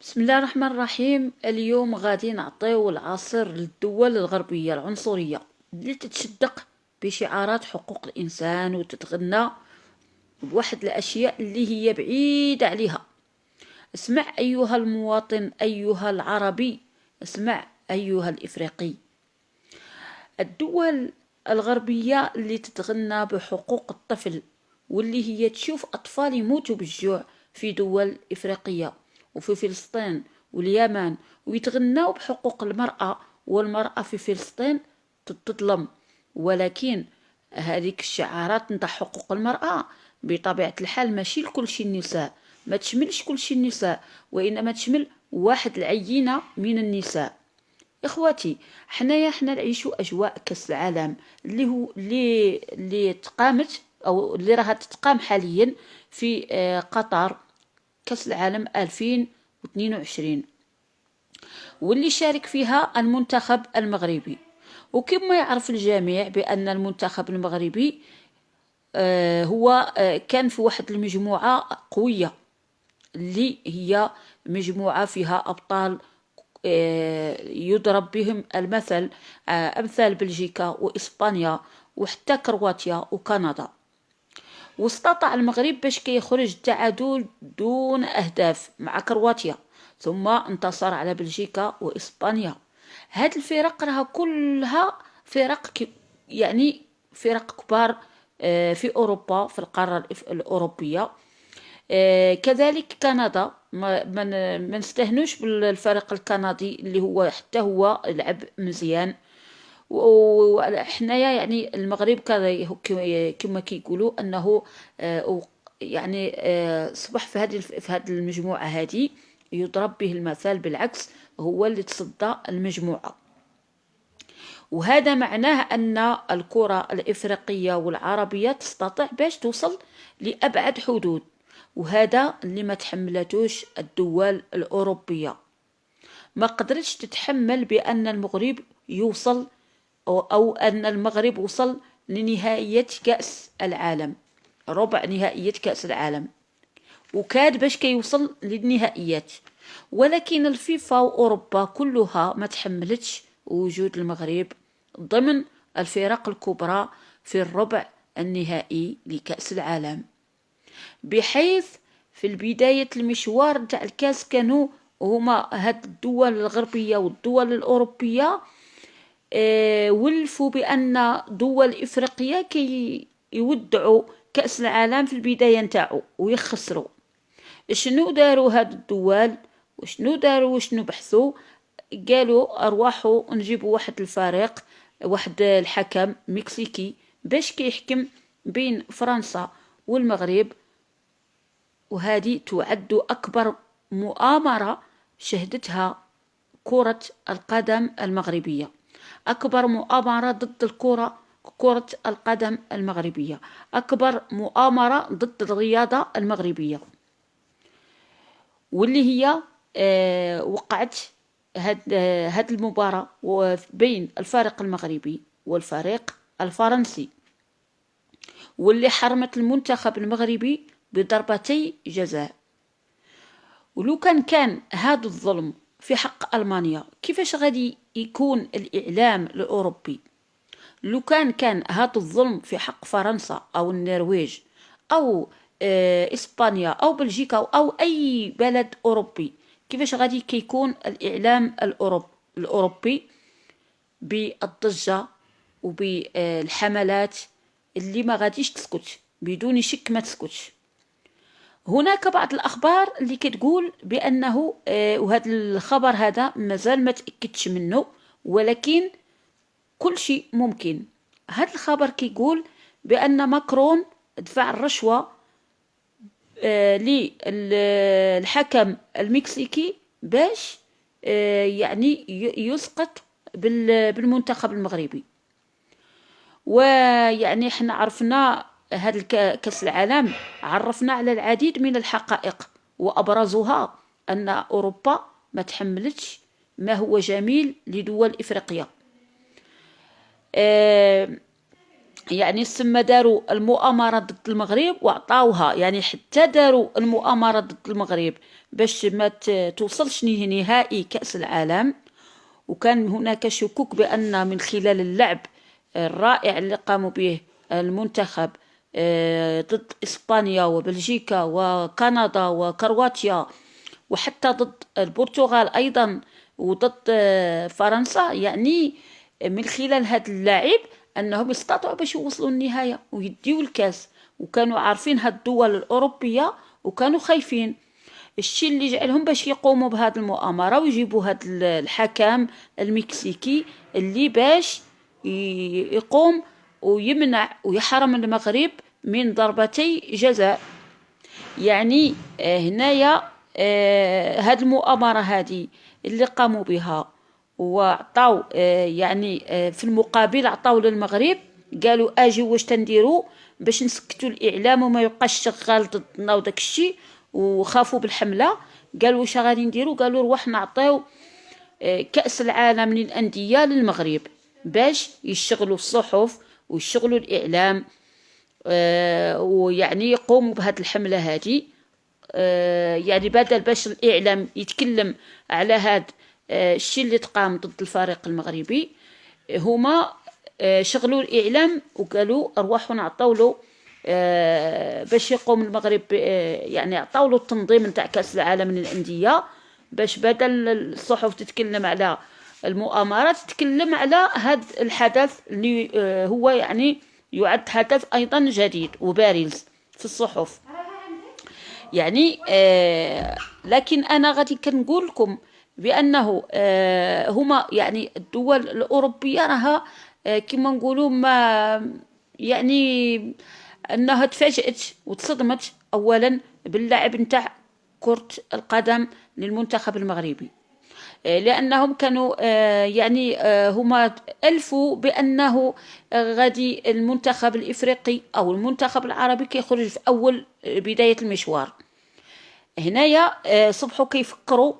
بسم الله الرحمن الرحيم. اليوم غادي نعطيو العصر للدول الغربية العنصرية اللي تتشدق بشعارات حقوق الإنسان وتتغنى بواحد الأشياء اللي هي بعيدة عليها. اسمع أيها المواطن، أيها العربي، اسمع أيها الإفريقي. الدول الغربية اللي تتغنى بحقوق الطفل واللي هي تشوف أطفال يموتوا بالجوع في دول إفريقية وفي فلسطين واليمن، ويتغناو بحقوق المرأة، والمرأة في فلسطين تتظلم. ولكن هذيك الشعارات نتاع حقوق المرأة بطبيعة الحال ماشي لكل شي النساء، ما تشملش كل شي النساء، وإنما تشمل واحد العينة من النساء. اخواتي، حنا نعيشوا اجواء كاس العالم اللي هو اللي تقامت او اللي راها تتقام حاليا في قطر، كاس العالم 2022، واللي شارك فيها المنتخب المغربي. وكما يعرف الجميع بأن المنتخب المغربي هو كان في واحد المجموعة قوية، اللي هي مجموعة فيها أبطال يضرب بهم المثل، أمثال بلجيكا وإسبانيا وحتى كرواتيا وكندا. واستطاع المغرب باش كيخرج تعادل دون أهداف مع كرواتيا، ثم انتصر على بلجيكا وإسبانيا. هاد الفرق راها كلها فرق يعني فرق كبار في أوروبا، في القارة الأوروبية. كذلك كندا، ما نستهنوش بالفريق الكندي اللي هو حتى هو لعب مزيان. وحنايا يعني المغرب كذا كما كيقولوا انه يعني صبح في هذه المجموعه هذه يضرب به المثل، بالعكس هو اللي تصدى المجموعه. وهذا معناه أن الكرة الإفريقية والعربية تستطيع باش توصل لأبعد حدود، وهذا اللي ما تحملتوش الدول الأوروبية. ما قدرتش تتحمل بأن المغرب يوصل أو أن المغرب وصل لنهائية كأس العالم، ربع نهائية كأس العالم، وكاد باش كيوصل للنهائيات. ولكن الفيفا وأوروبا كلها ما تحملتش وجود المغرب ضمن الفرق الكبرى في الربع النهائي لكأس العالم، بحيث في البداية المشوار نتاع الكاس كانوا هما هاد الدول الغربية والدول الأوروبية ولفوا بأن دول إفريقيا كي يودعوا كأس العالم في البداية نتاعو ويخسروا. شنو داروا هاد الدول وشنو داروا وشنو بحثوا؟ قالوا ارواحوا نجيبوا واحد الفريق، واحد الحكم مكسيكي باش كيحكم بين فرنسا والمغرب. وهذه تعد أكبر مؤامرة شهدتها كرة القدم المغربية، أكبر مؤامرة ضد كرة القدم المغربية، أكبر مؤامرة ضد الرياضة المغربية، واللي هي وقعت هاد المباراة بين الفريق المغربي والفريق الفرنسي، واللي حرمت المنتخب المغربي بضربتي جزاء. ولو كان هذا الظلم في حق ألمانيا، كيفاش غادي يكون الإعلام الأوروبي؟ لو كان هذا الظلم في حق فرنسا أو النرويج أو إسبانيا أو بلجيكا أو أي بلد أوروبي، كيفاش غادي كيكون الإعلام الأوروبي بالضجة وبالحملات اللي ما غاديش تسكت، بدون شك ما تسكتش. هناك بعض الأخبار اللي كتقول بأنه وهذا الخبر هذا مازال ما تأكدش منه، ولكن كل شيء ممكن. هذا الخبر كيقول بأن ماكرون دفع الرشوة للحكم المكسيكي باش يعني يسقط بالمنتخب المغربي. ويعني احنا عرفنا هذا كأس العالم عرفنا على العديد من الحقائق، وأبرزها أن أوروبا ما تحملتش ما هو جميل لدول إفريقيا. يعني سما داروا المؤامرة ضد المغرب وعطاوها، يعني حتى داروا المؤامرة ضد المغرب باش ما توصلش نهائي كأس العالم. وكان هناك شكوك بأن من خلال اللعب الرائع اللي قاموا به المنتخب ضد إسبانيا وبلجيكا وكندا وكرواتيا وحتى ضد البرتغال أيضا وضد فرنسا، يعني من خلال هذا اللاعب أنهم استطاعوا باش يوصلوا النهاية ويديوا الكاس. وكانوا عارفين هاد الدول الأوروبية وكانوا خايفين. الشيء اللي جعلهم باش يقوموا بهذه المؤامرة ويجيبوا هذا الحكم المكسيكي اللي باش يقوم ويمنع ويحرم المغرب من ضربتي جزاء. يعني هنايا هاد المؤامرة هذه اللي قاموا بها وعطاو يعني في المقابل عطاو للمغرب، قالوا اجي واش تنديروا باش نسكتوا الاعلام وما يبقاش شغال ضدنا وداك الشيء، وخافوا بالحمله. قالوا واش غادي نديروا؟ قالوا روح نعطيو كأس العالم للأندية للمغرب باش يشغلوا الصحف ويشغلوا الإعلام، ويعني يقوموا بهذه الحملة هذه. يعني بدل باش الإعلام يتكلم على هذا الشيء اللي تقام ضد الفريق المغربي، هما شغلوا الإعلام وقالوا أرواحوا نعطوا له باش يقوم المغرب، يعني عطاو له التنظيم نتاع كأس العالم للأندية باش بدل الصحف تتكلم على المؤامرات تتكلم على هذا الحدث اللي هو يعني يعد حدث أيضا جديد وبارز في الصحف. يعني لكن أنا غادي كنقول لكم بأنه هما يعني الدول الأوروبية راها كما نقولوا ما يعني أنها تفاجأت وتصدمت أولا باللعب نتاع كرة القدم للمنتخب المغربي، لأنهم كانوا يعني هما ألفوا بأنه غادي المنتخب الإفريقي أو المنتخب العربي كيخرج في أول بداية المشوار. هنايا صبحوا كيفكروا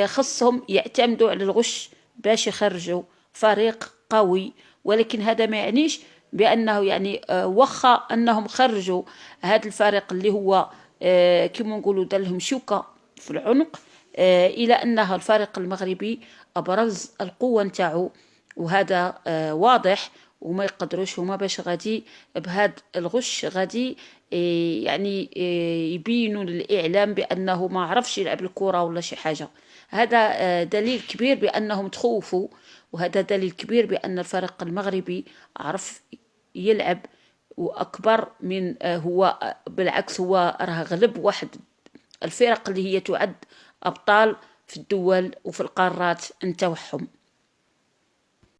خصهم يعتمدوا على الغش باش يخرجوا فريق قوي، ولكن هذا ما يعنيش بأنه يعني وخا أنهم خرجوا هذا الفريق اللي هو كما نقولوا دار لهم شوكة في العنق، إلى أنها الفريق المغربي أبرز القوة نتاعو، وهذا واضح. وما يقدروش هما باش غادي بهذا الغش غادي يعني يبينوا للإعلام بأنه ما عرفش يلعب الكرة ولا شي حاجة. هذا دليل كبير بأنهم تخوفوا، وهذا دليل كبير بأن الفريق المغربي عرف يلعب وأكبر من هو بالعكس هو راه غلب واحد الفرق اللي هي تعد أبطال في الدول وفي القارات نتاعهم.